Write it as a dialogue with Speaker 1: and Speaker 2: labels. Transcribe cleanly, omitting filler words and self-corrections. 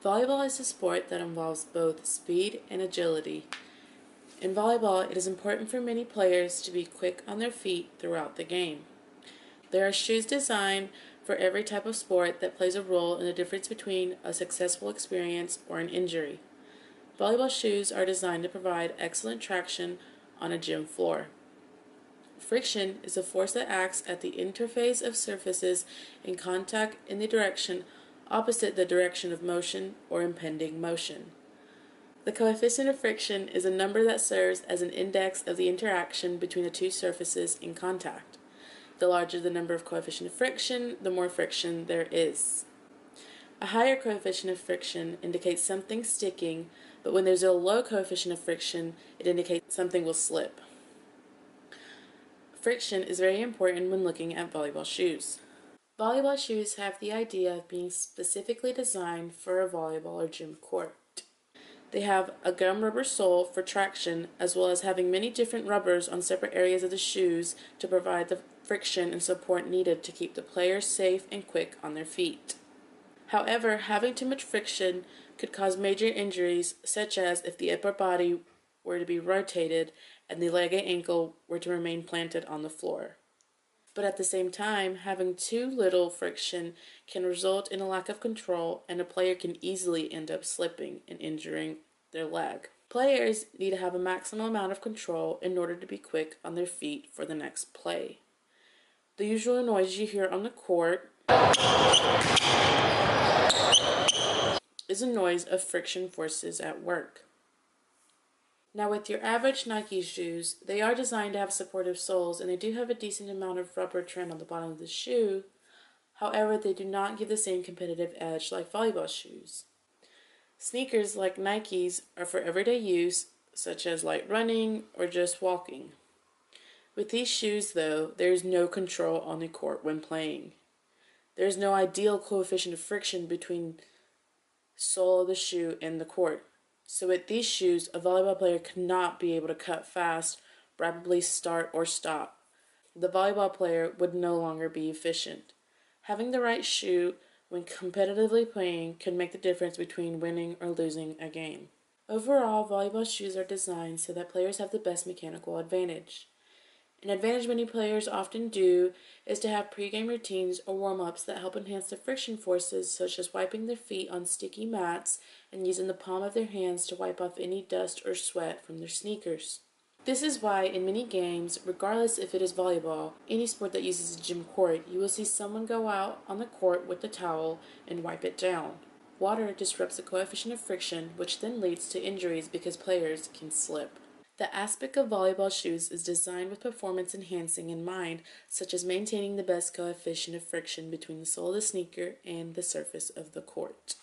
Speaker 1: Volleyball is a sport that involves both speed and agility. In volleyball, it is important for many players to be quick on their feet throughout the game. There are shoes designed for every type of sport that plays a role in the difference between a successful experience or an injury. Volleyball shoes are designed to provide excellent traction on a gym floor. Friction is a force that acts at the interface of surfaces in contact in the direction opposite the direction of motion or impending motion. The coefficient of friction is a number that serves as an index of the interaction between the two surfaces in contact. The larger the number of coefficient of friction, the more friction there is. A higher coefficient of friction indicates something sticking, but when there's a low coefficient of friction, it indicates something will slip. Friction is very important when looking at volleyball shoes. Volleyball shoes have the idea of being specifically designed for a volleyball or gym court. They have a gum rubber sole for traction, as well as having many different rubbers on separate areas of the shoes to provide the friction and support needed to keep the players safe and quick on their feet. However, having too much friction could cause major injuries, such as if the upper body were to be rotated and the leg and ankle were to remain planted on the floor. But at the same time, having too little friction can result in a lack of control, and a player can easily end up slipping and injuring their leg. Players need to have a maximum amount of control in order to be quick on their feet for the next play. The usual noise you hear on the court is a noise of friction forces at work. Now, with your average Nike shoes, they are designed to have supportive soles, and they do have a decent amount of rubber trim on the bottom of the shoe. However, they do not give the same competitive edge like volleyball shoes. Sneakers like Nikes are for everyday use, such as light running or just walking. With these shoes, though, there is no control on the court when playing. There is no ideal coefficient of friction between the sole of the shoe and the court. So with these shoes, a volleyball player could not be able to cut fast, rapidly start or stop. The volleyball player would no longer be efficient. Having the right shoe when competitively playing can make the difference between winning or losing a game. Overall, volleyball shoes are designed so that players have the best mechanical advantage. An advantage many players often do is to have pregame routines or warm-ups that help enhance the friction forces, such as wiping their feet on sticky mats and using the palm of their hands to wipe off any dust or sweat from their sneakers. This is why in many games, regardless if it is volleyball, any sport that uses a gym court, you will see someone go out on the court with a towel and wipe it down. Water disrupts the coefficient of friction, which then leads to injuries because players can slip. The aspect of volleyball shoes is designed with performance enhancing in mind, such as maintaining the best coefficient of friction between the sole of the sneaker and the surface of the court.